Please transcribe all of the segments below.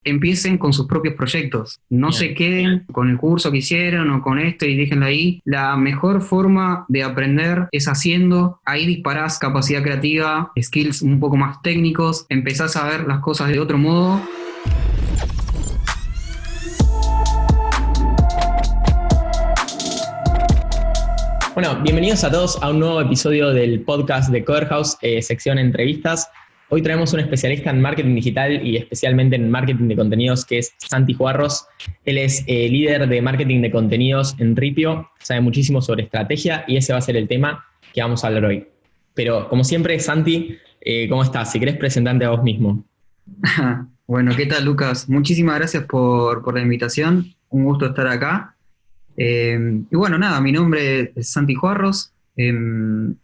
empiecen con sus propios proyectos. No se Bien. queden con el curso que hicieron o con esto y déjenlo ahí. La mejor forma de aprender es haciendo. Ahí disparás capacidad creativa, skills un poco más técnicos, empezás a ver las cosas de otro modo. Bueno, bienvenidos a todos a un nuevo episodio del podcast de Coderhouse, sección entrevistas. Hoy traemos un especialista en marketing digital y especialmente en marketing de contenidos, que es Santi Juarros. Él es líder de marketing de contenidos en Ripio, sabe muchísimo sobre estrategia y ese va a ser el tema que vamos a hablar hoy. Pero como siempre, Santi, ¿cómo estás? Si querés presentarte a vos mismo. Bueno, ¿qué tal, Lucas? Muchísimas gracias por la invitación. Un gusto estar acá. Y bueno, nada, mi nombre es Santi Juarros.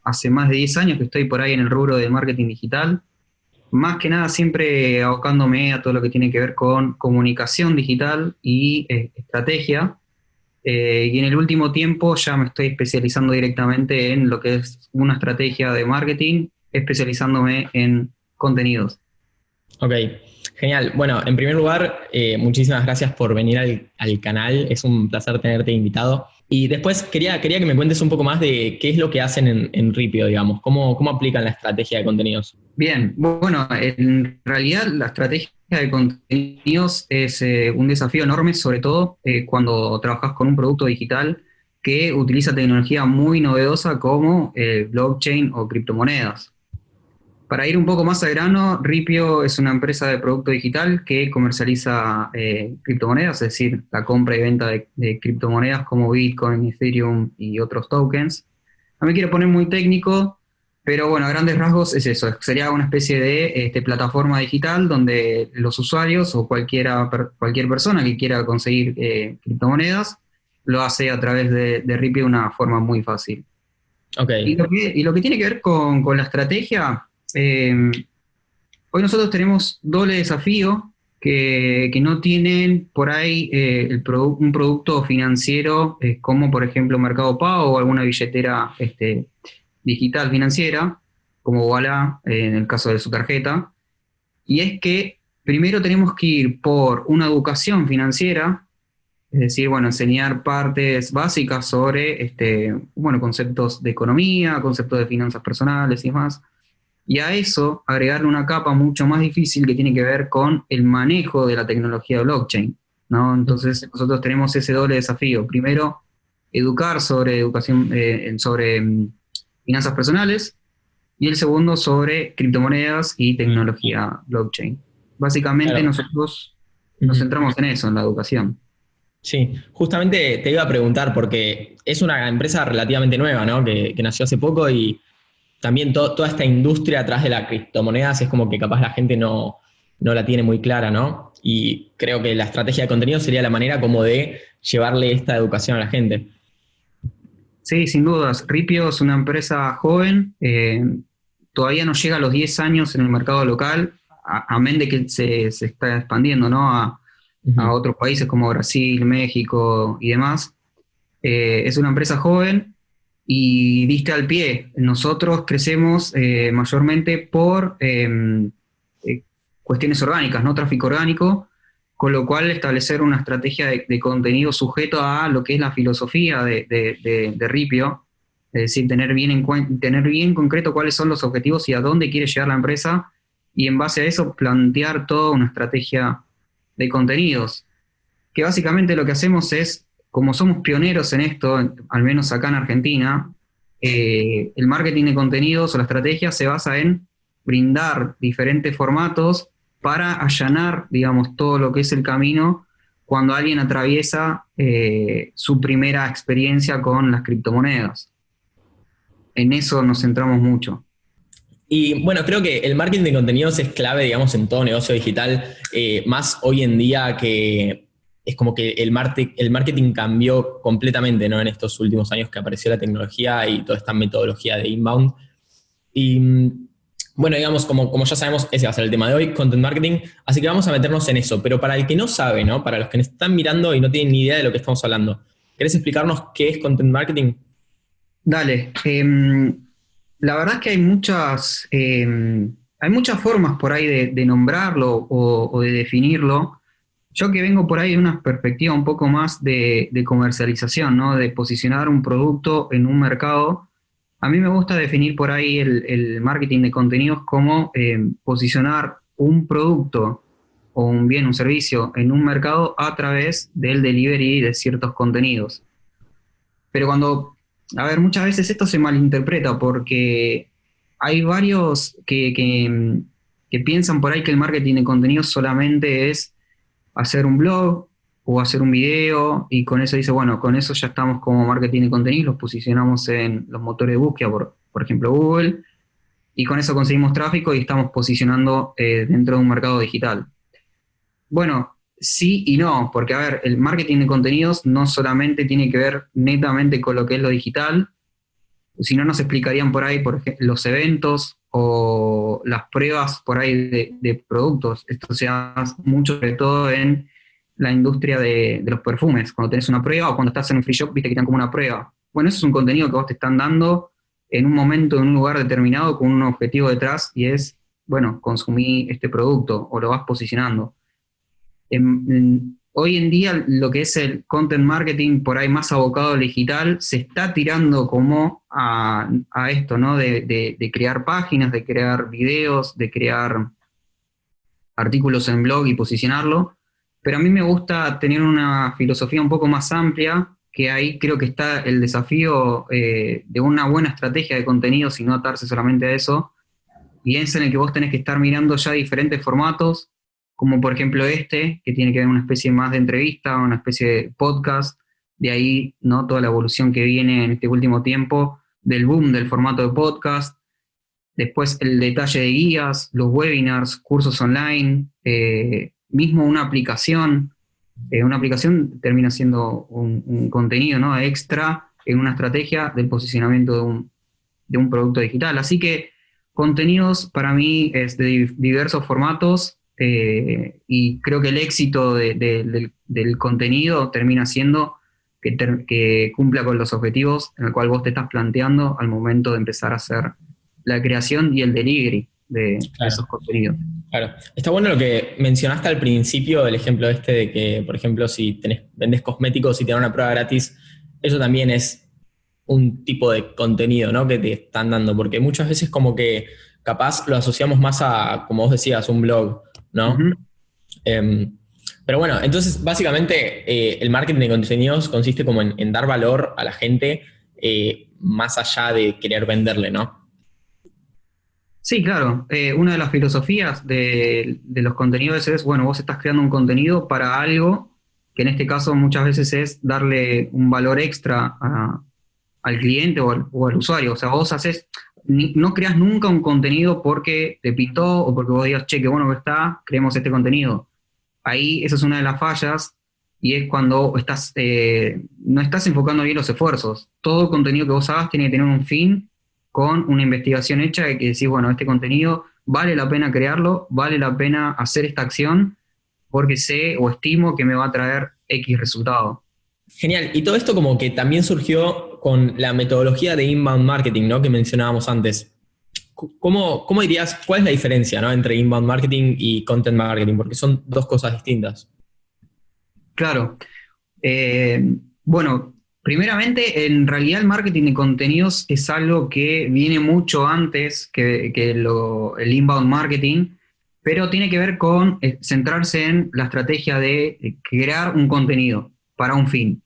Hace más de 10 años que estoy por ahí en el rubro de marketing digital. Más que nada siempre abocándome a todo lo que tiene que ver con comunicación digital y estrategia. Y en el último tiempo ya me estoy especializando directamente en lo que es una estrategia de marketing, especializándome en contenidos. Ok, genial. Bueno, en primer lugar, muchísimas gracias por venir al canal. Es un placer tenerte invitado. Y después quería que me cuentes un poco más de qué es lo que hacen en Ripio, digamos. ¿Cómo aplican la estrategia de contenidos? Bien, bueno, en realidad la estrategia de contenidos es un desafío enorme, sobre todo cuando trabajas con un producto digital que utiliza tecnología muy novedosa como blockchain o criptomonedas. Para ir un poco más al grano, Ripio es una empresa de producto digital que comercializa criptomonedas, es decir, la compra y venta de criptomonedas como Bitcoin, Ethereum y otros tokens. No me quiero poner muy técnico, pero bueno, a grandes rasgos es eso. Sería una especie de plataforma digital donde los usuarios o cualquier persona que quiera conseguir criptomonedas lo hace a través de Ripio de una forma muy fácil. Ok, Y lo que tiene que ver con la estrategia, hoy nosotros tenemos doble desafío que no tienen por ahí un producto financiero como por ejemplo Mercado Pago o alguna billetera digital financiera, como Ualá en el caso de su tarjeta. Y es que primero tenemos que ir por una educación financiera, es decir, bueno, enseñar partes básicas sobre bueno, conceptos de economía, conceptos de finanzas personales y demás. Y a eso agregarle una capa mucho más difícil que tiene que ver con el manejo de la tecnología blockchain, ¿no? Entonces nosotros tenemos ese doble desafío. Primero, educar sobre educación, sobre finanzas personales, y el segundo sobre criptomonedas y tecnología blockchain. Básicamente claro. nosotros nos Ujú. centramos en eso, en la educación. Sí, justamente te iba a preguntar porque es una empresa relativamente nueva, ¿no? Que nació hace poco y también toda esta industria atrás de las criptomonedas es como que capaz la gente no la tiene muy clara, ¿no? Y creo que la estrategia de contenido sería la manera como de llevarle esta educación a la gente. Sí, sin dudas. Ripio es una empresa joven, todavía no llega a los 10 años en el mercado local, amén de que se está expandiendo, ¿no? A Ujú. otros países como Brasil, México y demás. Es una empresa joven y diste al pie. Nosotros crecemos mayormente por cuestiones orgánicas, no tráfico orgánico, con lo cual establecer una estrategia de contenido sujeto a lo que es la filosofía de Ripio, es decir, tener bien concreto cuáles son los objetivos y a dónde quiere llegar la empresa, y en base a eso plantear toda una estrategia de contenidos, que básicamente lo que hacemos es, como somos pioneros en esto, al menos acá en Argentina, el marketing de contenidos o la estrategia se basa en brindar diferentes formatos para allanar, digamos, todo lo que es el camino cuando alguien atraviesa su primera experiencia con las criptomonedas. En eso nos centramos mucho. Y bueno, creo que el marketing de contenidos es clave, digamos, en todo negocio digital, más hoy en día que es como que el marketing cambió completamente, ¿no? En estos últimos años que apareció la tecnología y toda esta metodología de inbound. Y bueno, digamos, como ya sabemos, ese va a ser el tema de hoy, content marketing, así que vamos a meternos en eso. Pero para el que no sabe, ¿no? Para los que nos están mirando y no tienen ni idea de lo que estamos hablando, ¿querés explicarnos qué es content marketing? Dale. La verdad es que hay muchas formas por ahí de nombrarlo o de definirlo. Yo que vengo por ahí de una perspectiva un poco más de comercialización, ¿no? De posicionar un producto en un mercado. A mí me gusta definir por ahí el marketing de contenidos como posicionar un producto o un bien, un servicio en un mercado a través del delivery de ciertos contenidos. Pero a ver, muchas veces esto se malinterpreta porque hay varios que piensan por ahí que el marketing de contenidos solamente es hacer un blog o hacer un video y con eso dice, bueno, con eso ya estamos como marketing de contenidos, los posicionamos en los motores de búsqueda, por ejemplo Google, y con eso conseguimos tráfico y estamos posicionando dentro de un mercado digital. Bueno, sí y no, porque a ver, el marketing de contenidos no solamente tiene que ver netamente con lo que es lo digital, si no nos explicarían por ahí, por ejemplo, los eventos o las pruebas por ahí de productos. Esto se hace mucho, sobre todo en la industria de los perfumes. Cuando tenés una prueba o cuando estás en un free shop, viste que te dan como una prueba. Bueno, eso es un contenido que vos te están dando en un momento, en un lugar determinado, con un objetivo detrás, y es, bueno, consumí este producto o lo vas posicionando. Hoy en día lo que es el content marketing por ahí más abocado al digital se está tirando como a esto, ¿no? De crear páginas, de crear videos, de crear artículos en blog y posicionarlo. Pero a mí me gusta tener una filosofía un poco más amplia, que ahí creo que está el desafío de una buena estrategia de contenidos y no atarse solamente a eso. Y es en el que vos tenés que estar mirando ya diferentes formatos, como por ejemplo este, que tiene que ver una especie más de entrevista, una especie de podcast, de ahí, ¿no? Toda la evolución que viene en este último tiempo del boom del formato de podcast, después el detalle de guías, los webinars, cursos online, mismo una aplicación termina siendo un contenido, ¿no? Extra en una estrategia del posicionamiento de un producto digital. Así que contenidos para mí es de diversos formatos y creo que el éxito del contenido termina siendo que cumpla con los objetivos en el cual vos te estás planteando al momento de empezar a hacer la creación y el delivery de Claro. esos contenidos. Claro. Está bueno lo que mencionaste al principio del ejemplo este de que, por ejemplo, si vendes cosméticos y te dan una prueba gratis, eso también es un tipo de contenido, ¿no? Que te están dando, porque muchas veces como que capaz lo asociamos más a, como vos decías, un blog, ¿no? Ujú. Pero bueno, entonces básicamente el marketing de contenidos consiste como en dar valor a la gente más allá de querer venderle, ¿no? Sí, claro. Una de las filosofías de los contenidos es, bueno, vos estás creando un contenido para algo que en este caso muchas veces es darle un valor extra al cliente o al usuario. O sea, vos no creas nunca un contenido porque te pintó o porque vos digas, che, qué bueno que está, creemos este contenido. Ahí esa es una de las fallas y es cuando no estás enfocando bien los esfuerzos. Todo contenido que vos hagas tiene que tener un fin con una investigación hecha de que decís, bueno, este contenido vale la pena crearlo, vale la pena hacer esta acción porque sé o estimo que me va a traer X resultado. Genial. Y todo esto como que también surgió con la metodología de inbound marketing, ¿no? Que mencionábamos antes. ¿Cómo dirías, cuál es la diferencia, ¿no? Entre inbound marketing y content marketing? Porque son dos cosas distintas. Claro. Bueno, primeramente, en realidad el marketing de contenidos es algo que viene mucho antes que el inbound marketing, pero tiene que ver con centrarse en la estrategia de crear un contenido para un fin.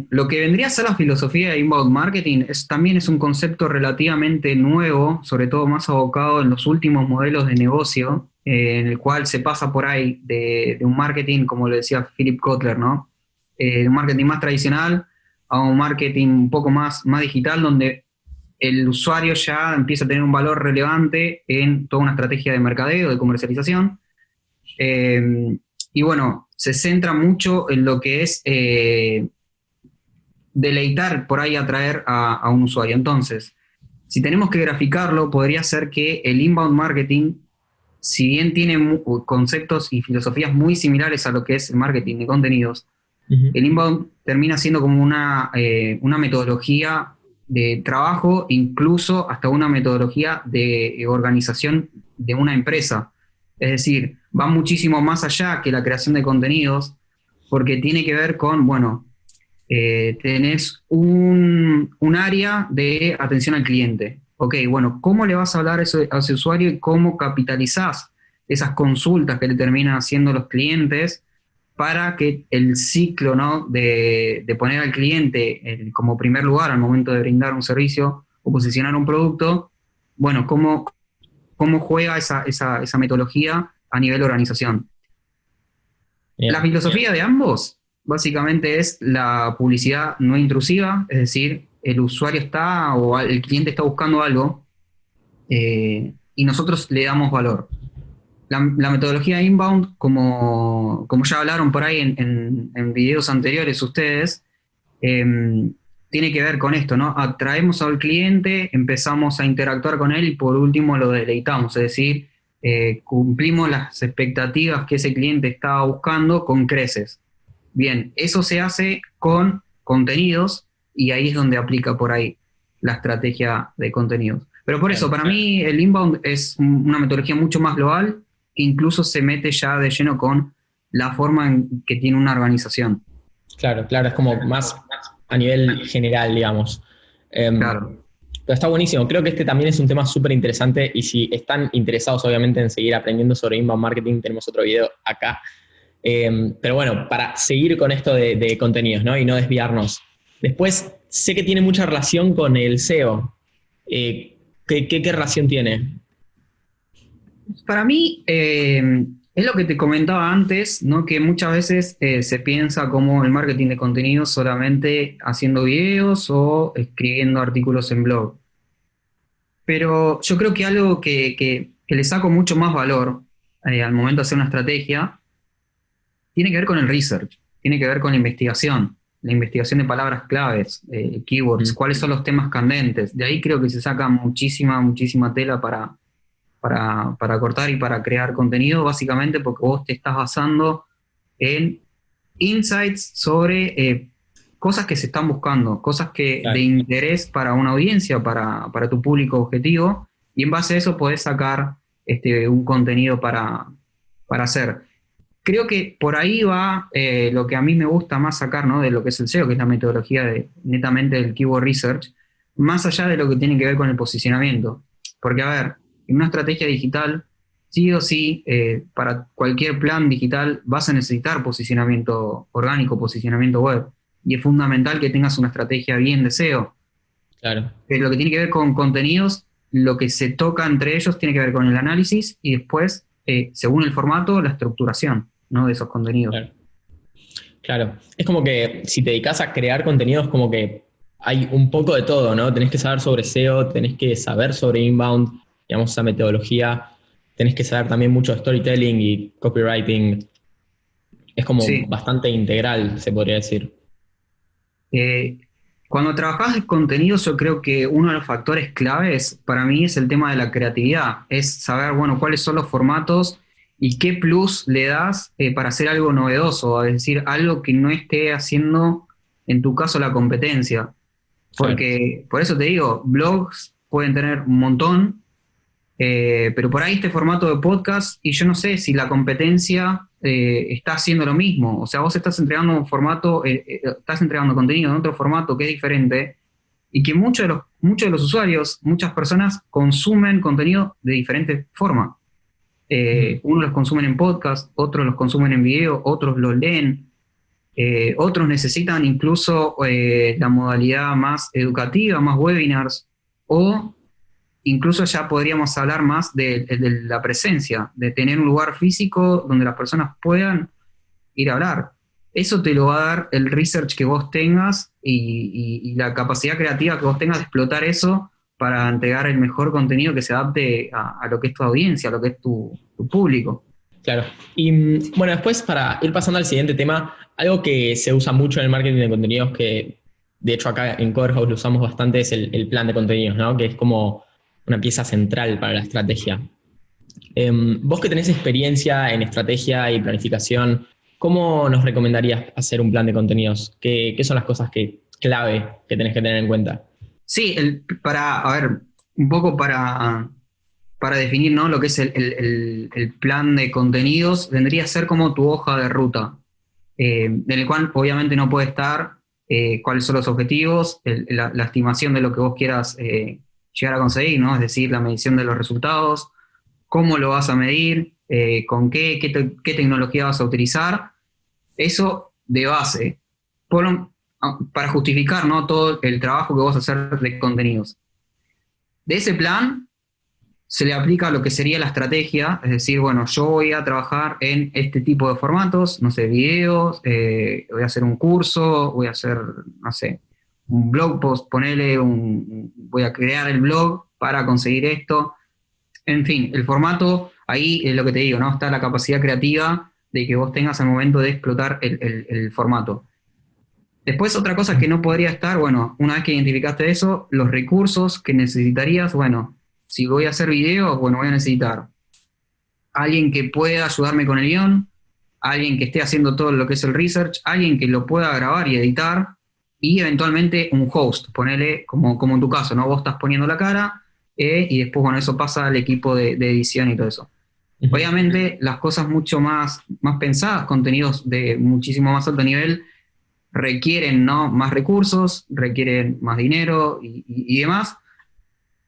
Lo que vendría a ser la filosofía de inbound marketing también es un concepto relativamente nuevo, sobre todo más abocado en los últimos modelos de negocio, en el cual se pasa por ahí de un marketing, como lo decía Philip Kotler, ¿no? De un marketing más tradicional a un marketing un poco más digital, donde el usuario ya empieza a tener un valor relevante en toda una estrategia de mercadeo, de comercialización. Y bueno, se centra mucho en lo que es deleitar, por ahí atraer a un usuario. Entonces, si tenemos que graficarlo, podría ser que el inbound marketing, si bien tiene conceptos y filosofías muy similares a lo que es el marketing de contenidos, el inbound termina siendo como una metodología de trabajo, incluso hasta una metodología de organización de una empresa. Es decir, va muchísimo más allá que la creación de contenidos, porque tiene que ver con, bueno, tenés un área de atención al cliente. Ok, bueno, ¿cómo le vas a hablar a ese usuario y cómo capitalizás esas consultas que le terminan haciendo los clientes para que el ciclo, ¿no? de poner al cliente como primer lugar al momento de brindar un servicio o posicionar un producto, bueno, cómo juega esa metodología a nivel de organización? La Bien. filosofía de ambos básicamente es la publicidad no intrusiva, es decir, el usuario está o el cliente está buscando algo y nosotros le damos valor. La metodología inbound, como ya hablaron por ahí en videos anteriores ustedes, eh, tiene que ver con esto, ¿no? Atraemos al cliente, empezamos a interactuar con él y por último lo deleitamos, es decir, cumplimos las expectativas que ese cliente estaba buscando con creces. Bien, eso se hace con contenidos y ahí es donde aplica por ahí la estrategia de contenidos. Pero por eso, para mí el inbound es una metodología mucho más global que incluso se mete ya de lleno con la forma en que tiene una organización. Claro, claro, es como más a nivel general, digamos. Claro. Pero está buenísimo. Creo que este también es un tema súper interesante y si están interesados obviamente en seguir aprendiendo sobre inbound marketing, tenemos otro video acá. Pero bueno, para seguir con esto de contenidos, ¿no? Y no desviarnos. Después, sé que tiene mucha relación con el SEO. ¿Qué relación tiene? Para mí, es lo que te comentaba antes, ¿no? Que muchas veces se piensa como el marketing de contenido solamente haciendo videos o escribiendo artículos en blog. Pero yo creo que algo que le saco mucho más valor al momento de hacer una estrategia tiene que ver con el research, tiene que ver con la investigación de palabras claves, keywords, cuáles son los temas candentes. De ahí creo que se saca muchísima tela para cortar y para crear contenido, básicamente porque vos te estás basando en insights sobre cosas que se están buscando, cosas que Claro. de interés para una audiencia, para tu público objetivo, y en base a eso podés sacar un contenido para hacer. Creo que por ahí va lo que a mí me gusta más sacar, ¿no? De lo que es el SEO, que es la metodología netamente del keyword research, más allá de lo que tiene que ver con el posicionamiento. Porque, a ver, en una estrategia digital, sí o sí, para cualquier plan digital vas a necesitar posicionamiento orgánico, posicionamiento web. Y es fundamental que tengas una estrategia bien de SEO. Claro. Lo que tiene que ver con contenidos, lo que se toca entre ellos tiene que ver con el análisis y después, según el formato, la estructuración, ¿no? De esos contenidos. Claro. Claro. Es como que si te dedicas a crear contenidos, como que hay un poco de todo, ¿no? Tenés que saber sobre SEO, tenés que saber sobre inbound, digamos, esa metodología, tenés que saber también mucho de storytelling y copywriting. Es como Sí. bastante integral, se podría decir. Eh, Cuando trabajas en contenidos, yo creo que uno de los factores claves para mí es el tema de la creatividad. Es saber, bueno, cuáles son los formatos y qué plus le das para hacer algo novedoso, es decir, algo que no esté haciendo, en tu caso, la competencia. Claro. Porque, por eso te digo, blogs pueden tener un montón, pero por ahí este formato de podcast, y yo no sé si la competencia está haciendo lo mismo. O sea, vos estás entregando un formato, estás entregando contenido en otro formato que es diferente, y que muchos de los usuarios, muchas personas consumen contenido de diferentes formas. Unos los consumen en podcast, otros los consumen en video, otros los leen, otros necesitan incluso la modalidad más educativa, más webinars, o incluso ya podríamos hablar más de la presencia, de tener un lugar físico donde las personas puedan ir a hablar. Eso te lo va a dar el research que vos tengas y la capacidad creativa que vos tengas de explotar eso para entregar el mejor contenido que se adapte a lo que es tu audiencia, a lo que es tu público. Claro. Y bueno, después para ir pasando al siguiente tema, algo que se usa mucho en el marketing de contenidos, que de hecho acá en Coverhouse lo usamos bastante, es el plan de contenidos, ¿no? Que es como una pieza central para la estrategia. Vos que tenés experiencia en estrategia y planificación, ¿cómo nos recomendarías hacer un plan de contenidos? ¿Qué son las cosas clave que tenés que tener en cuenta? Sí, a ver, un poco para para definir, ¿no? Lo que es el plan de contenidos, vendría a ser como tu hoja de ruta, en el cual obviamente no puede estar cuáles son los objetivos, la estimación de lo que vos quieras llegar a conseguir, ¿no? Es decir, la medición de los resultados, cómo lo vas a medir, con qué tecnología vas a utilizar, eso de base, para justificar, ¿no? Todo el trabajo que vas a hacer de contenidos. De ese plan se le aplica lo que sería la estrategia, es decir, bueno, yo voy a trabajar en este tipo de formatos, no sé, videos, voy a hacer un curso, voy a hacer, no sé, un blog post, voy a crear el blog para conseguir esto. En fin, el formato, ahí es lo que te digo, ¿no? Está la capacidad creativa de que vos tengas al momento de explotar el formato. Después, otra cosa que no podría estar, bueno, una vez que identificaste eso, los recursos que necesitarías, bueno, si voy a hacer videos, bueno, voy a necesitar alguien que pueda ayudarme con el guión, alguien que esté haciendo todo lo que es el research, alguien que lo pueda grabar y editar, y eventualmente un host, ponele, como en tu caso, ¿no? Vos estás poniendo la cara, y después, bueno, eso pasa al equipo de edición y todo eso. Ujú. Obviamente, las cosas mucho más pensadas, contenidos de muchísimo más alto nivel, requieren, ¿no? Más recursos, requieren más dinero y demás,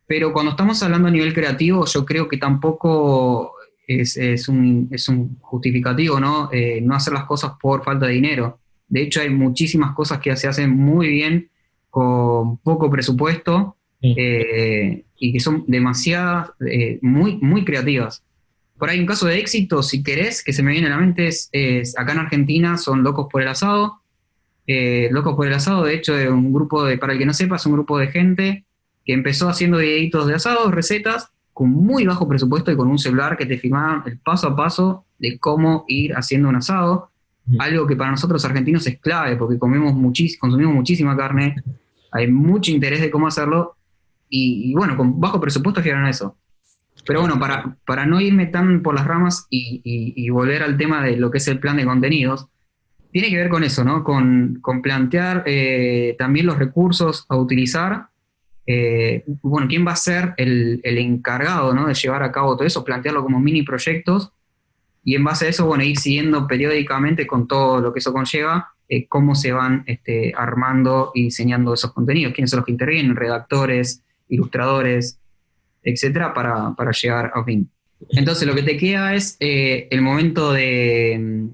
pero cuando estamos hablando a nivel creativo, yo creo que tampoco es un justificativo, ¿no? No hacer las cosas por falta de dinero. De hecho, hay muchísimas cosas que se hacen muy bien con poco presupuesto, Sí. y que son demasiadas, muy, muy creativas. Por ahí un caso de éxito, si querés, que se me viene a la mente, es acá en Argentina son Locos por el Asado. Locos por el Asado, de hecho, es un grupo para el que no sepa, es un grupo de gente que empezó haciendo videitos de asados, recetas, con muy bajo presupuesto y con un celular que te filmaban el paso a paso de cómo ir haciendo un asado. Ujú. Algo que para nosotros argentinos es clave, porque consumimos muchísima carne, hay mucho interés de cómo hacerlo, y bueno, con bajo presupuesto llegaron a eso. Pero bueno, para no irme tan por las ramas y volver al tema de lo que es el plan de contenidos, tiene que ver con eso, ¿no? Con plantear también los recursos a utilizar. Bueno, ¿quién va a ser el encargado, ¿no? De llevar a cabo todo eso? Plantearlo como mini proyectos y en base a eso, bueno, ir siguiendo periódicamente con todo lo que eso conlleva, cómo se van armando y diseñando esos contenidos, quiénes son los que intervienen, redactores, ilustradores, etcétera, para llegar a fin. Entonces, lo que te queda es el momento de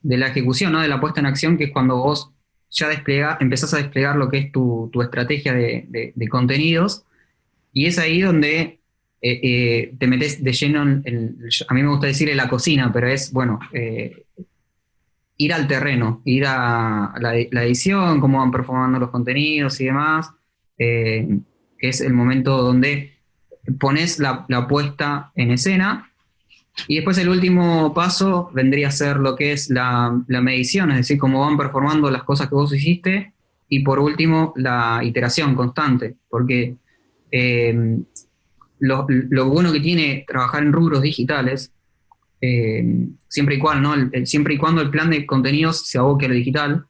la ejecución, ¿no? De la puesta en acción, que es cuando vos ya empezás a desplegar lo que es tu estrategia de contenidos, y es ahí donde te metes de lleno a mí me gusta decir en la cocina, pero es, bueno, ir al terreno, ir a la edición, cómo van performando los contenidos y demás, que es el momento donde pones la puesta en escena. Y después el último paso vendría a ser lo que es la medición, es decir, cómo van performando las cosas que vos hiciste. Y por último, la iteración constante, porque lo bueno que tiene trabajar en rubros digitales, siempre y cuando, ¿no? Siempre y cuando el plan de contenidos se aboque a lo digital,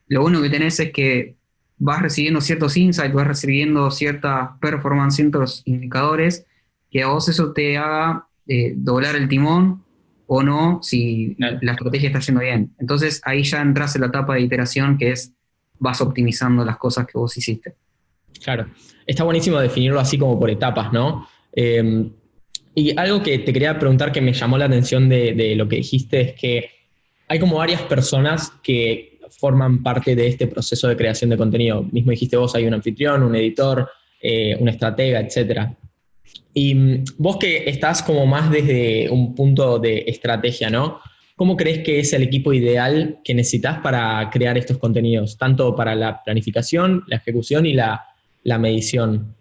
lo bueno que tenés es que vas recibiendo ciertos insights, vas recibiendo ciertas performance, ciertos indicadores, que a vos eso te haga doblar el timón o no, si Claro. la estrategia está yendo bien. Entonces ahí ya entras en la etapa de iteración, que es vas optimizando las cosas que vos hiciste. Claro. Está buenísimo definirlo así como por etapas, ¿no? Y algo que te quería preguntar que me llamó la atención de lo que dijiste es que hay como varias personas que forman parte de este proceso de creación de contenido. Mismo dijiste vos, hay un anfitrión, un editor, un estratega, etcétera. Y vos que estás como más desde un punto de estrategia, ¿no? ¿Cómo crees que es el equipo ideal que necesitas para crear estos contenidos? Tanto para la planificación, la ejecución y la medición.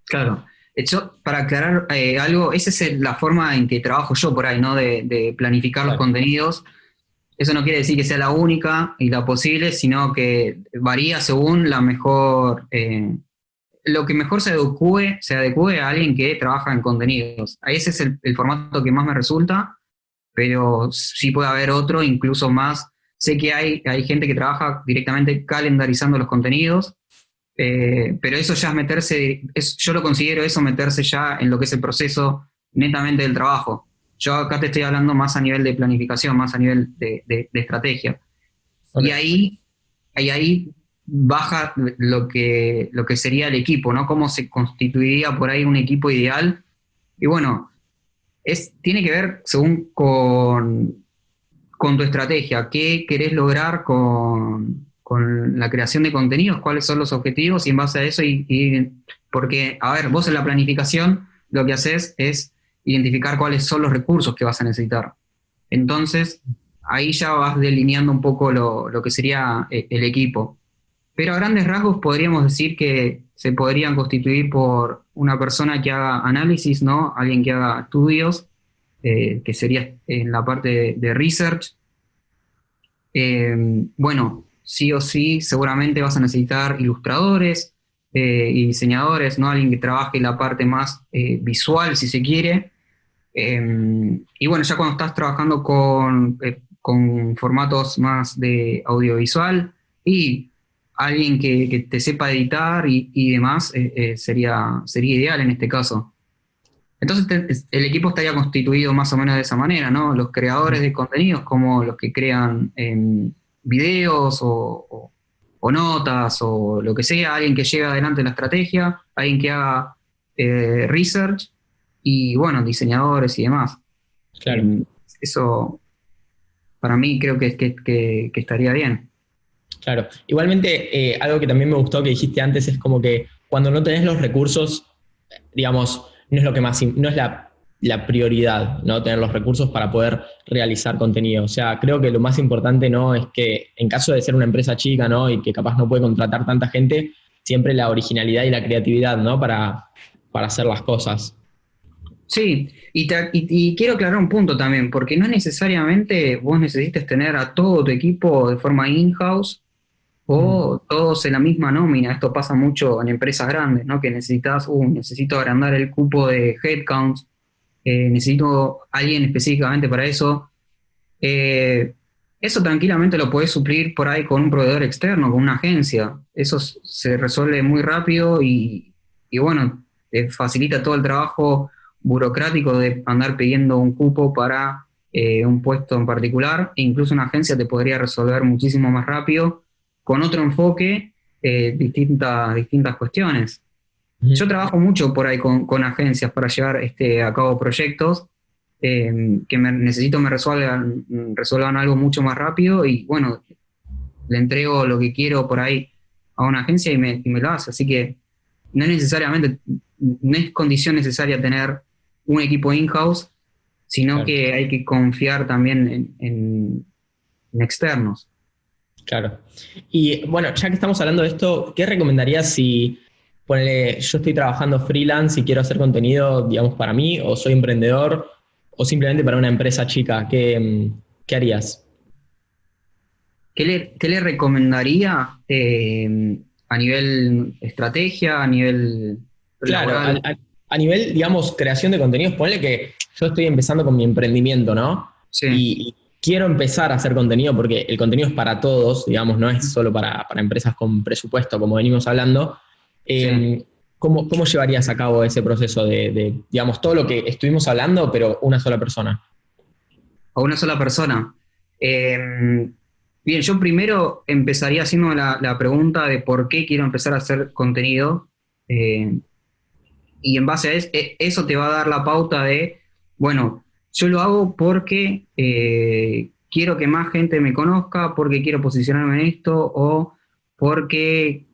Claro. Yo, para aclarar algo, esa es la forma en que trabajo yo por ahí, ¿no? De planificar los Claro. contenidos. Eso no quiere decir que sea la única y la posible, sino que varía según lo que mejor se adecue a alguien que trabaja en contenidos. A ese es el formato que más me resulta, pero sí puede haber otro, incluso más. Sé que hay gente que trabaja directamente calendarizando los contenidos, Pero eso ya es meterse, yo lo considero eso meterse ya en lo que es el proceso netamente del trabajo. Yo acá te estoy hablando más a nivel de planificación, más a nivel de estrategia. Ok. Y ahí baja lo que sería el equipo, ¿no? Cómo se constituiría por ahí un equipo ideal. Y bueno, tiene que ver según con tu estrategia, qué querés lograr con la creación de contenidos, cuáles son los objetivos y en base a eso, porque, a ver, vos en la planificación lo que haces es identificar cuáles son los recursos que vas a necesitar. Entonces, ahí ya vas delineando un poco lo que sería el equipo. Pero a grandes rasgos podríamos decir que se podrían constituir por una persona que haga análisis, ¿no? Alguien que haga estudios, que sería en la parte de research. Bueno, sí o sí, seguramente vas a necesitar ilustradores y diseñadores, ¿no? Alguien que trabaje la parte más visual, si se quiere. Y bueno, ya cuando estás trabajando con formatos más de audiovisual y alguien que te sepa editar y demás, sería ideal en este caso. Entonces el equipo estaría constituido más o menos de esa manera, ¿no? Los creadores de contenidos como los que crean videos o notas o lo que sea, alguien que lleve adelante la estrategia, alguien que haga research y bueno, diseñadores y demás. Claro. Eso para mí creo que estaría bien. Claro. Igualmente, algo que también me gustó que dijiste antes es como que cuando no tenés los recursos, digamos, no es lo que más, no es la prioridad, ¿no? Tener los recursos para poder realizar contenido. O sea, creo que lo más importante, ¿no? Es que en caso de ser una empresa chica, ¿no? Y que capaz no puede contratar tanta gente, siempre la originalidad y la creatividad, ¿no? Para hacer las cosas. Sí, y quiero aclarar un punto también, porque no necesariamente vos necesites tener a todo tu equipo de forma in-house Mm. o todos en la misma nómina. Esto pasa mucho en empresas grandes, ¿no? Que necesito agrandar el cupo de headcount, necesito alguien específicamente para eso. Eh, Eso tranquilamente lo podés suplir por ahí con un proveedor externo, con una agencia. Eso se resuelve muy rápido y bueno, te facilita todo el trabajo burocrático de andar pidiendo un cupo para un puesto en particular. E incluso una agencia te podría resolver muchísimo más rápido con otro enfoque, distintas cuestiones. Yo Ujú. trabajo mucho por ahí con agencias para llevar a cabo proyectos que necesito resuelvan algo mucho más rápido y bueno, le entrego lo que quiero por ahí a una agencia y me lo hace. Así que no es condición necesaria tener un equipo in-house, sino Claro. que hay que confiar también en externos. Claro. Y bueno, ya que estamos hablando de esto, ¿qué recomendarías si, ponele, yo estoy trabajando freelance y quiero hacer contenido, digamos, para mí, o soy emprendedor, o simplemente para una empresa chica? ¿Qué harías? ¿Qué le recomendaría a nivel estrategia, a nivel Claro, laboral? a nivel, digamos, creación de contenidos, ponle que yo estoy empezando con mi emprendimiento, ¿no? Sí. Y quiero empezar a hacer contenido porque el contenido es para todos, digamos, no es solo para empresas con presupuesto, como venimos hablando. Sí, ¿Cómo llevarías a cabo ese proceso digamos, todo lo que estuvimos hablando, pero una sola persona? a una sola persona. Bien, yo primero empezaría haciendo la pregunta de por qué quiero empezar a hacer contenido, eh, y en base a eso te va a dar la pauta de, bueno, yo lo hago porque quiero que más gente me conozca, porque quiero posicionarme en esto o porque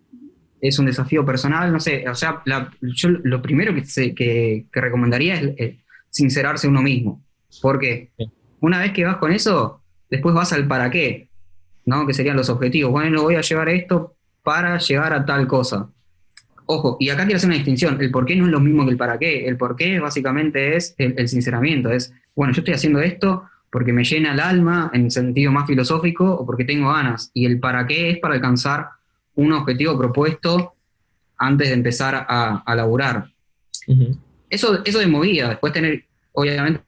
es un desafío personal, no sé, o sea, yo lo primero que recomendaría es sincerarse uno mismo, porque Sí. una vez que vas con eso, después vas al para qué, ¿no? Que serían los objetivos. Bueno, voy a llevar esto para llegar a tal cosa. Ojo, y acá quiero hacer una distinción. El por qué no es lo mismo que el para qué. El por qué básicamente es el sinceramiento. Es, bueno, yo estoy haciendo esto porque me llena el alma en sentido más filosófico o porque tengo ganas. Y el para qué es para alcanzar un objetivo propuesto antes de empezar a laburar. Ujú. Eso de movida. Después tener, obviamente,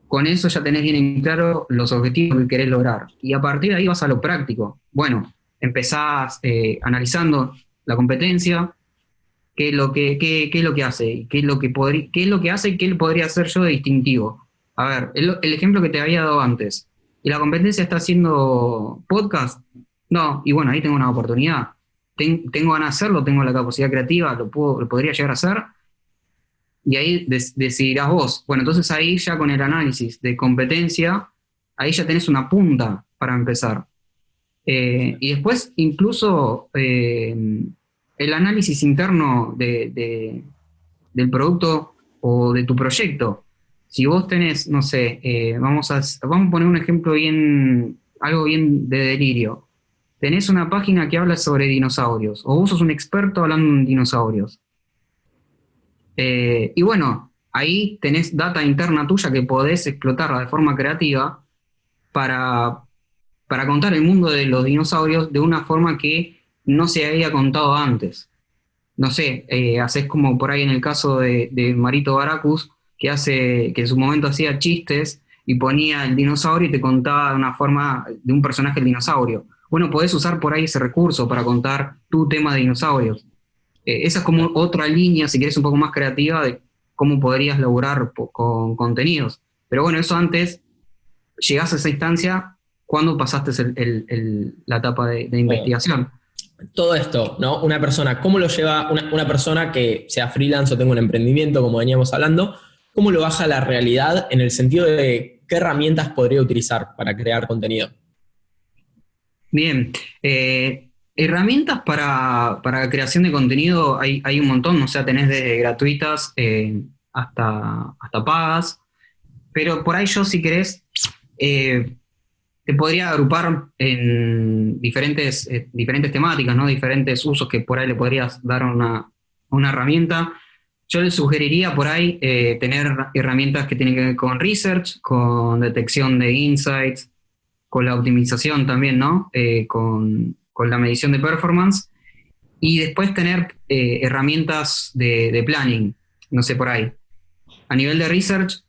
con eso ya tenés bien en claro los objetivos que querés lograr. Y a partir de ahí vas a lo práctico. Bueno, empezás analizando. la competencia, qué es lo que hace, qué es lo que hace y qué podría hacer yo de distintivo. A ver, el ejemplo que te había dado antes. ¿Y la competencia está haciendo podcast? No, y bueno, ahí tengo una oportunidad. Tengo ganas de hacerlo, tengo la capacidad creativa, lo podría llegar a hacer, y ahí decidirás vos. Bueno, entonces ahí ya con el análisis de competencia, ahí ya tenés una punta para empezar. Y después incluso el análisis interno del producto o de tu proyecto. Si vos tenés, no sé, vamos a poner un ejemplo algo bien de delirio. Tenés una página que habla sobre dinosaurios, o vos sos un experto hablando de dinosaurios. Y bueno, ahí tenés data interna tuya que podés explotarla de forma creativa para, para contar el mundo de los dinosaurios de una forma que no se había contado antes. No sé, haces como por ahí en el caso de Marito Baracus, que en su momento hacía chistes y ponía el dinosaurio y te contaba de una forma de un personaje del dinosaurio. Bueno, podés usar por ahí ese recurso para contar tu tema de dinosaurios. Esa es como otra línea, si querés, un poco más creativa de cómo podrías lograr con contenidos. Pero bueno, eso antes, llegás a esa instancia cuando pasaste la etapa de investigación. Todo esto, ¿no? Una persona, ¿cómo lo lleva una persona que sea freelance o tenga un emprendimiento, como veníamos hablando? ¿Cómo lo baja a la realidad en el sentido de qué herramientas podría utilizar para crear contenido? Bien, herramientas para creación de contenido hay un montón, o sea, tenés desde gratuitas hasta pagas, pero por ahí yo, si querés, te podría agrupar en diferentes temáticas, ¿no? Diferentes usos que por ahí le podrías dar a una herramienta. Yo le sugeriría por ahí tener herramientas que tienen que ver con research, con detección de insights, con la optimización también, ¿no? Con la medición de performance, y después tener herramientas de planning, no sé, por ahí. A nivel de research,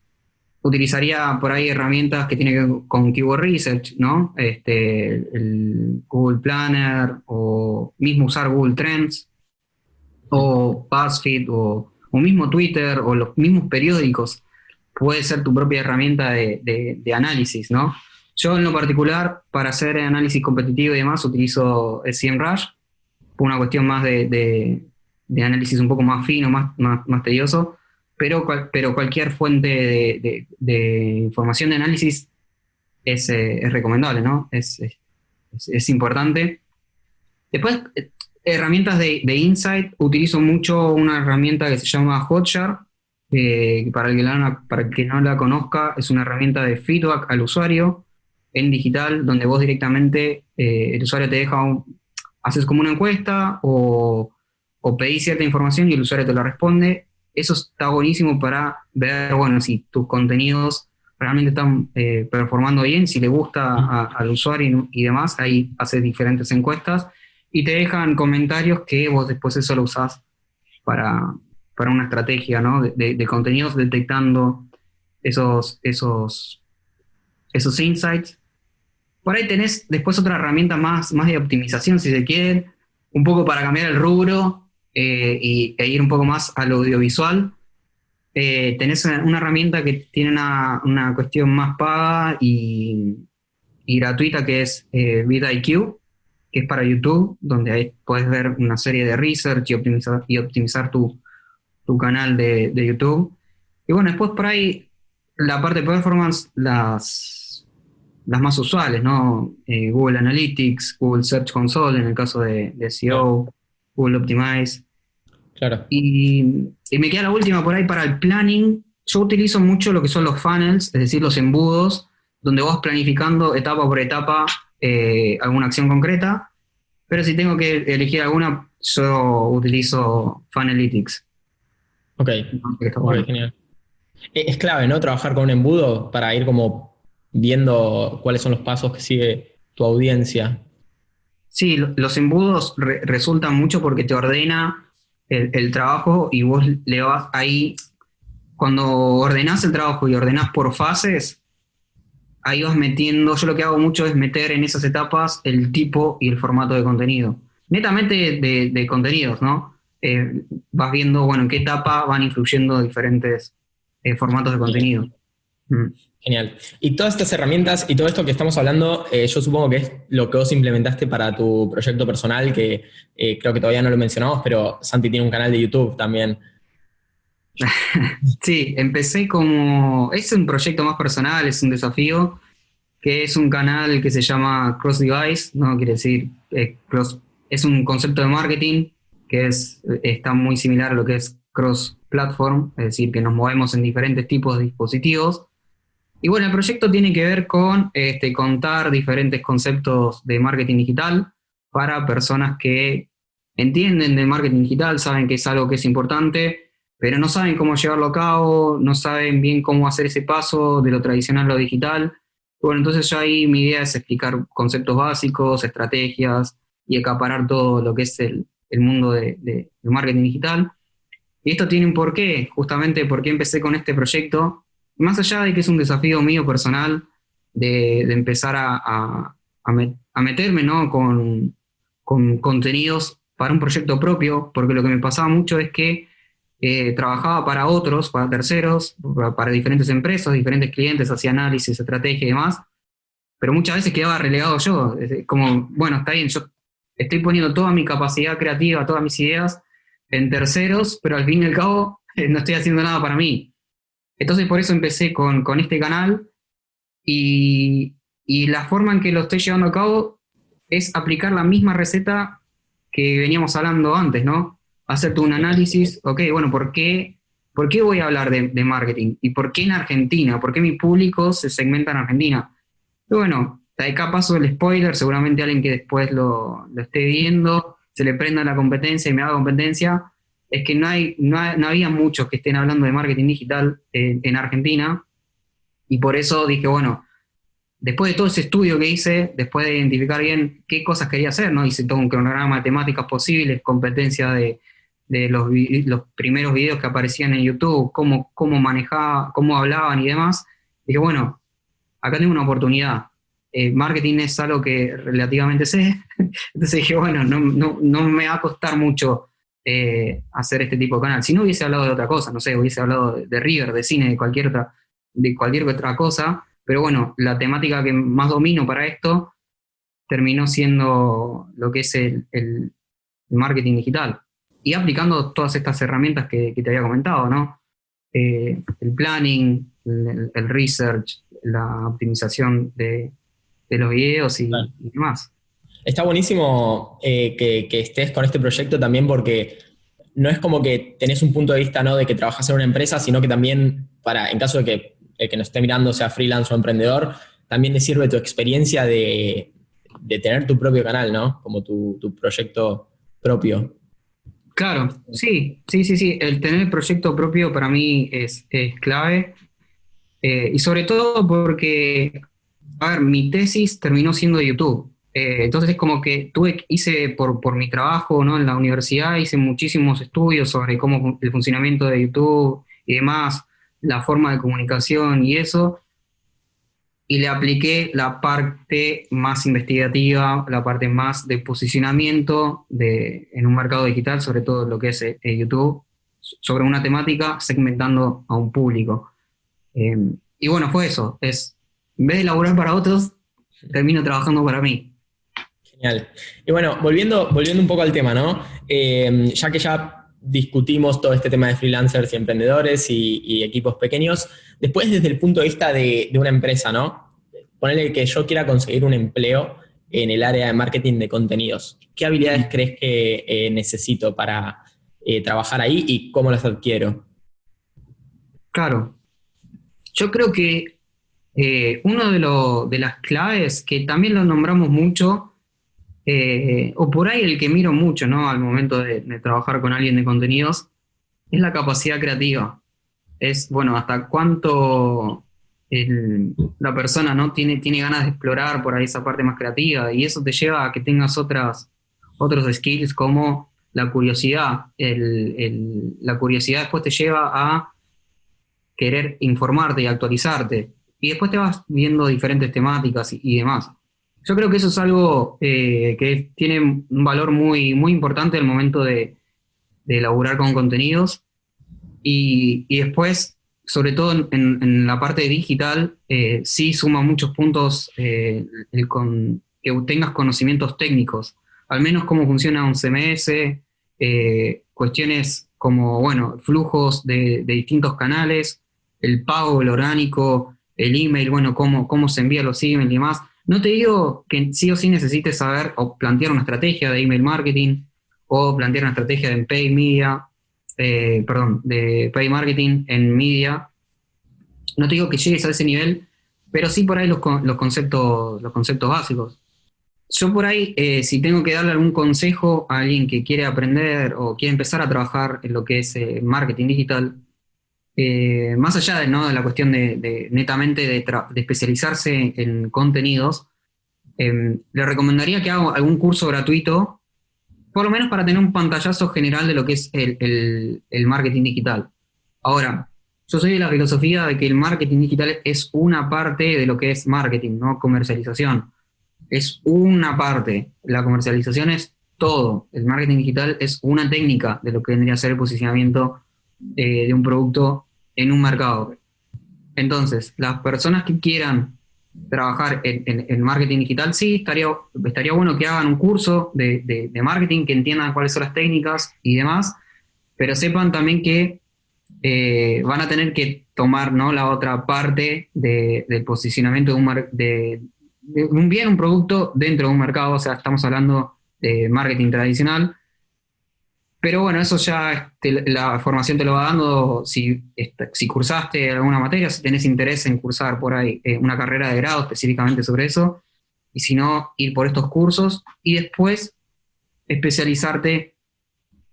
utilizaría por ahí herramientas que tienen que ver con Keyword Research, ¿no? El Google Planner, o mismo usar Google Trends, o BuzzFeed, o mismo Twitter, o los mismos periódicos. Puede ser tu propia herramienta de análisis, ¿no? Yo en lo particular, para hacer análisis competitivo y demás, utilizo SEMrush, por una cuestión más de análisis un poco más fino, más tedioso, pero cualquier fuente de información de análisis es recomendable, ¿no? Es importante. Después, herramientas de insight, utilizo mucho una herramienta que se llama Hotjar, para el que no la conozca, es una herramienta de feedback al usuario en digital, donde vos directamente, el usuario te deja haces como una encuesta o pedís cierta información y el usuario te la responde. Eso está buenísimo para ver, bueno, si tus contenidos realmente están performando bien, si le gusta al usuario y demás. Ahí haces diferentes encuestas y te dejan comentarios que vos después eso lo usás para una estrategia, ¿no? de contenidos, detectando esos insights. Por ahí tenés después otra herramienta más de optimización, si se quiere, un poco para cambiar el rubro e ir un poco más al audiovisual. Tenés una herramienta que tiene una cuestión más paga y gratuita, que es vidIQ, que es para YouTube, donde ahí podés ver una serie de research y optimizar tu canal de YouTube. Y bueno, después por ahí la parte de performance, las más usuales, ¿no? Google Analytics, Google Search Console en el caso de SEO, Google Optimize. Claro. Y me queda la última por ahí para el planning. Yo utilizo mucho lo que son los funnels, es decir, los embudos, donde vas planificando etapa por etapa alguna acción concreta. Pero si tengo que elegir alguna, yo utilizo Funnelytics. Ok, genial. Es clave, ¿no? Trabajar con un embudo para ir como viendo cuáles son los pasos que sigue tu audiencia. Sí, los embudos resultan mucho porque te ordena el trabajo, y vos le vas ahí, cuando ordenás el trabajo y ordenás por fases, ahí vas metiendo. Yo lo que hago mucho es meter en esas etapas el tipo y el formato de contenido. netamente de contenidos, ¿no? Vas viendo, bueno, en qué etapa van influyendo diferentes formatos de contenido. Mm. Genial. Y todas estas herramientas y todo esto que estamos hablando, yo supongo que es lo que vos implementaste para tu proyecto personal, que creo que todavía no lo mencionamos, pero Santi tiene un canal de YouTube también. Sí, empecé como... Es un proyecto más personal, es un desafío, que es un canal que se llama Cross Device, ¿no? Quiere decir, es un concepto de marketing que está muy similar a lo que es cross platform, es decir, que nos movemos en diferentes tipos de dispositivos. Y bueno, el proyecto tiene que ver con contar diferentes conceptos de marketing digital para personas que entienden de marketing digital, saben que es algo que es importante, pero no saben cómo llevarlo a cabo, no saben bien cómo hacer ese paso de lo tradicional a lo digital. Bueno, entonces ya ahí mi idea es explicar conceptos básicos, estrategias y acaparar todo lo que es el mundo del marketing digital. Y esto tiene un porqué, justamente porque empecé con este proyecto, más allá de que es un desafío mío personal de empezar a meterme, ¿no? con contenidos para un proyecto propio, porque lo que me pasaba mucho es que trabajaba para otros, para terceros, para diferentes empresas, diferentes clientes, hacía análisis, estrategia y demás, pero muchas veces quedaba relegado yo, como, bueno, está bien, yo estoy poniendo toda mi capacidad creativa, todas mis ideas en terceros, pero al fin y al cabo no estoy haciendo nada para mí. Entonces por eso empecé con este canal y, y la forma en que lo estoy llevando a cabo es aplicar la misma receta que veníamos hablando antes, ¿no? Hacerte un análisis, ok, bueno, por qué voy a hablar de marketing? ¿Y por qué en Argentina? ¿Por qué mi público se segmenta en Argentina? Y bueno, de acá paso el spoiler, seguramente alguien que después lo esté viendo, se le prenda la competencia y me haga competencia, es que no había muchos que estén hablando de marketing digital en Argentina, y por eso dije, bueno, después de todo ese estudio que hice, después de identificar bien qué cosas quería hacer, ¿no? Hice todo un cronograma de temáticas posibles, competencia de los primeros videos que aparecían en YouTube, cómo manejaba, cómo hablaban y demás. Dije, bueno, acá tengo una oportunidad. Marketing es algo que relativamente sé, entonces dije, bueno, no me va a costar mucho hacer este tipo de canal. Si no hubiese hablado de otra cosa, no sé, hubiese hablado de River, de cine, de cualquier otra cosa, pero bueno, la temática que más domino para esto terminó siendo lo que es el marketing digital. Y aplicando todas estas herramientas que te había comentado, ¿no? El planning, el research, la optimización de los videos y demás. Está buenísimo que estés con este proyecto también porque no es como que tenés un punto de vista, ¿no?, de que trabajas en una empresa, sino que también en caso de que el que nos esté mirando sea freelance o emprendedor, también le sirve tu experiencia de tener tu propio canal, ¿no? Como tu proyecto propio. Claro, sí. El tener el proyecto propio para mí es clave. Y sobre todo porque, a ver, mi tesis terminó siendo de YouTube. Entonces es como que hice por mi trabajo, ¿no? En la universidad hice muchísimos estudios sobre cómo el funcionamiento de YouTube y demás, la forma de comunicación y eso, y le apliqué la parte más investigativa, la parte más de posicionamiento en un mercado digital, sobre todo lo que es YouTube, sobre una temática segmentando a un público. Eh, y bueno, fue eso. En vez de laburar para otros, termino trabajando para mí. Genial. Y bueno, volviendo un poco al tema, ¿no? Ya que ya discutimos todo este tema de freelancers y emprendedores y equipos pequeños, después desde el punto de vista de una empresa, ¿no? Ponele que yo quiera conseguir un empleo en el área de marketing de contenidos. ¿Qué habilidades crees que necesito para trabajar ahí y cómo las adquiero? Claro. Yo creo que uno de las claves, que también lo nombramos mucho, o por ahí el que miro mucho, ¿no? Al momento de trabajar con alguien de contenidos, es la capacidad creativa. Es, bueno, hasta cuánto la persona, ¿no? tiene ganas de explorar por ahí esa parte más creativa, y eso te lleva a que tengas otros skills como la curiosidad. La curiosidad después te lleva a querer informarte y actualizarte. Y después te vas viendo diferentes temáticas y demás. Yo creo que eso es algo que tiene un valor muy, muy importante al momento de elaborar con contenidos y después, sobre todo en la parte digital, sí suma muchos puntos que tengas conocimientos técnicos, al menos cómo funciona un CMS, cuestiones como, bueno, flujos de distintos canales, el pago, el orgánico, el email, bueno, cómo se envían los emails y demás. No te digo que sí o sí necesites saber o plantear una estrategia de email marketing o plantear una estrategia de paid media, de paid marketing en media. No te digo que llegues a ese nivel, pero sí por ahí los conceptos básicos. Yo por ahí, si tengo que darle algún consejo a alguien que quiere aprender o quiere empezar a trabajar en lo que es marketing digital, más allá de, ¿no?, de la cuestión de netamente de especializarse en contenidos, le recomendaría que haga algún curso gratuito, por lo menos para tener un pantallazo general de lo que es el marketing digital. Ahora, yo soy de la filosofía de que el marketing digital es una parte de lo que es marketing, no comercialización. Es una parte. La comercialización es todo. El marketing digital es una técnica de lo que vendría a ser el posicionamiento de un producto en un mercado. Entonces, las personas que quieran trabajar en marketing digital, sí, estaría bueno que hagan un curso de marketing, que entiendan cuáles son las técnicas y demás, pero sepan también que van a tener que tomar, ¿no?, la otra parte del posicionamiento de un bien, un producto dentro de un mercado. O sea, estamos hablando de marketing tradicional, pero bueno, eso ya la formación te lo va dando si cursaste alguna materia, si tenés interés en cursar por ahí una carrera de grado específicamente sobre eso, y si no, ir por estos cursos y después especializarte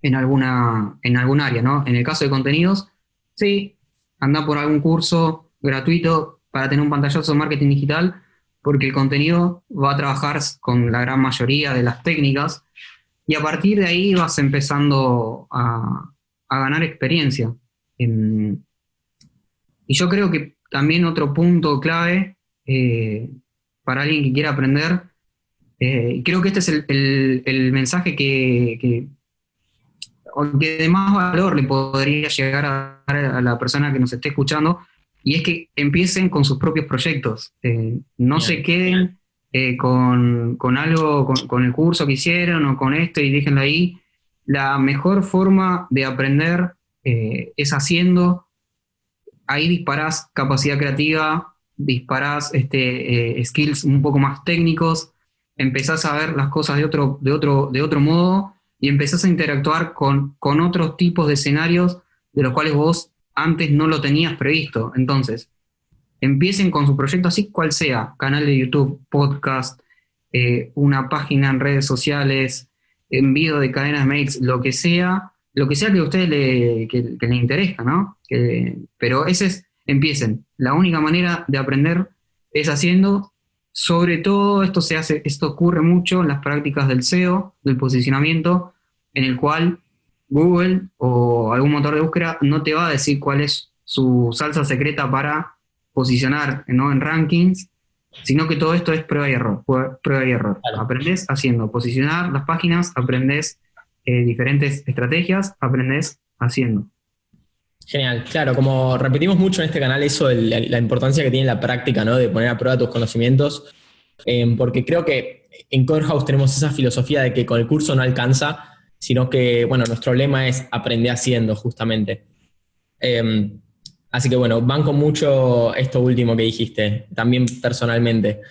en algún área, ¿no? En el caso de contenidos, sí, anda por algún curso gratuito para tener un pantallazo de marketing digital, porque el contenido va a trabajar con la gran mayoría de las técnicas y a partir de ahí vas empezando a ganar experiencia. Em, y yo creo que también otro punto clave para alguien que quiera aprender, creo que este es el mensaje o que de más valor le podría llegar a dar a la persona que nos esté escuchando, y es que empiecen con sus propios proyectos. No se Bien. queden con algo, con el curso que hicieron o con esto y déjenlo ahí. La mejor forma de aprender es haciendo. Ahí disparás capacidad creativa, disparás skills un poco más técnicos, empezás a ver las cosas de otro modo y empezás a interactuar con otros tipos de escenarios de los cuales vos antes no lo tenías previsto. Entonces, empiecen con su proyecto así cual sea: canal de YouTube, podcast, una página en redes sociales, envío de cadenas de mails, lo que sea que a ustedes que les interesa, ¿no? Pero empiecen. La única manera de aprender es haciendo. Sobre todo esto ocurre mucho en las prácticas del SEO, del posicionamiento, en el cual Google o algún motor de búsqueda no te va a decir cuál es su salsa secreta para posicionar, ¿no?, en rankings, sino que todo esto es prueba y error, prueba y error. Claro. Aprendés haciendo, posicionar las páginas, aprendés diferentes estrategias, aprendés haciendo. Genial, claro, como repetimos mucho en este canal eso, la importancia que tiene la práctica, ¿no? De poner a prueba tus conocimientos, porque creo que en Codehouse tenemos esa filosofía de que con el curso no alcanza, sino que, bueno, nuestro lema es aprender haciendo, justamente. Así que, bueno, banco mucho esto último que dijiste, también personalmente.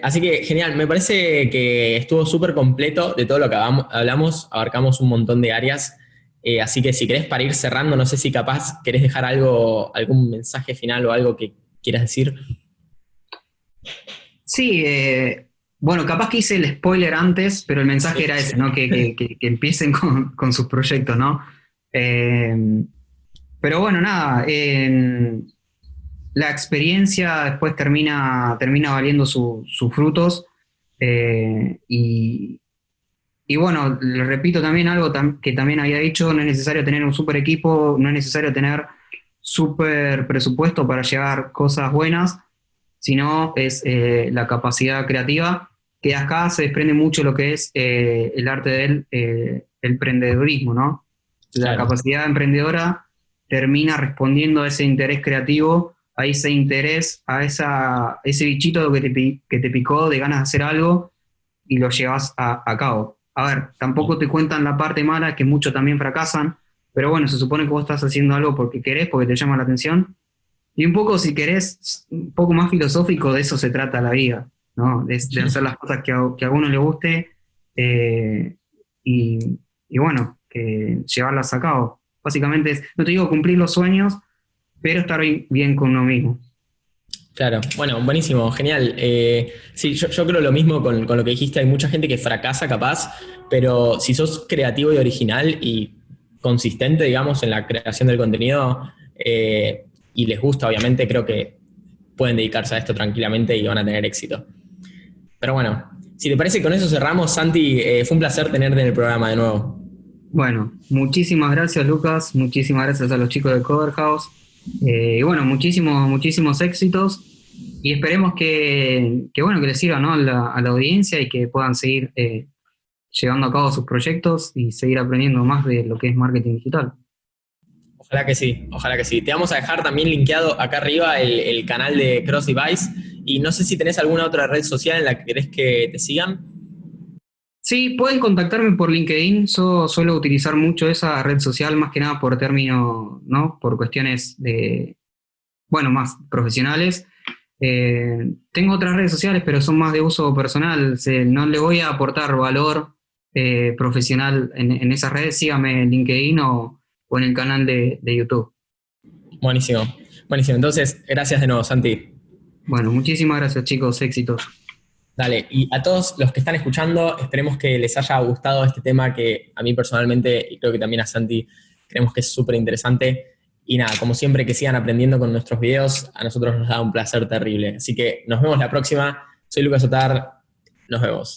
Así que, genial, me parece que estuvo súper completo de todo lo que hablamos, abarcamos un montón de áreas. Así que si querés, para ir cerrando, no sé si capaz querés dejar algún mensaje final o algo que quieras decir. Sí, bueno, capaz que hice el spoiler antes, pero el mensaje era ese, ¿no? Que empiecen con sus proyectos, ¿no? Pero bueno, nada, la experiencia después termina valiendo sus frutos. Y bueno, le repito también algo que también había dicho: no es necesario tener un super equipo, no es necesario tener super presupuesto para llevar cosas buenas. sino es la capacidad creativa, que acá se desprende mucho lo que es el arte del emprendedurismo, ¿no? La Claro. capacidad emprendedora termina respondiendo a ese interés creativo, a ese interés, ese bichito que te picó de ganas de hacer algo y lo llevas a cabo. A ver, tampoco te cuentan la parte mala, que muchos también fracasan, pero bueno, se supone que vos estás haciendo algo porque querés, porque te llama la atención. Y un poco, si querés, un poco más filosófico, de eso se trata la vida, ¿no? De hacer las cosas que a uno le guste eh, y, y bueno, que llevarlas a cabo. Básicamente es, no te digo cumplir los sueños, pero estar bien con uno mismo. Claro, bueno, buenísimo, genial. Sí, yo creo lo mismo con lo que dijiste, hay mucha gente que fracasa capaz, pero si sos creativo y original y consistente, digamos, en la creación del contenido y les gusta, obviamente, creo que pueden dedicarse a esto tranquilamente y van a tener éxito. Pero bueno, si te parece, con eso cerramos. Santi, fue un placer tenerte en el programa de nuevo. Bueno, muchísimas gracias Lucas, muchísimas gracias a los chicos de Cover House. Y bueno, muchísimos éxitos y esperemos bueno, que les sirva, ¿no? A la audiencia y que puedan seguir llevando a cabo sus proyectos y seguir aprendiendo más de lo que es marketing digital. Ojalá que sí, ojalá que sí. Te vamos a dejar también linkeado acá arriba el canal de Cross Device y no sé si tenés alguna otra red social en la que querés que te sigan. Sí, pueden contactarme por LinkedIn. Yo suelo utilizar mucho esa red social, más que nada por término, ¿no? Por cuestiones bueno, más profesionales. Tengo otras redes sociales, pero son más de uso personal. No le voy a aportar valor profesional en esas redes. Sígame en LinkedIn o en el canal de YouTube. Buenísimo, buenísimo. Entonces, gracias de nuevo, Santi. Bueno, muchísimas gracias, chicos. Éxitos. Dale, y a todos los que están escuchando, esperemos que les haya gustado este tema que a mí personalmente, y creo que también a Santi, creemos que es súper interesante. Y nada, como siempre, que sigan aprendiendo con nuestros videos, a nosotros nos da un placer terrible. Así que nos vemos la próxima. Soy Lucas Otar, nos vemos.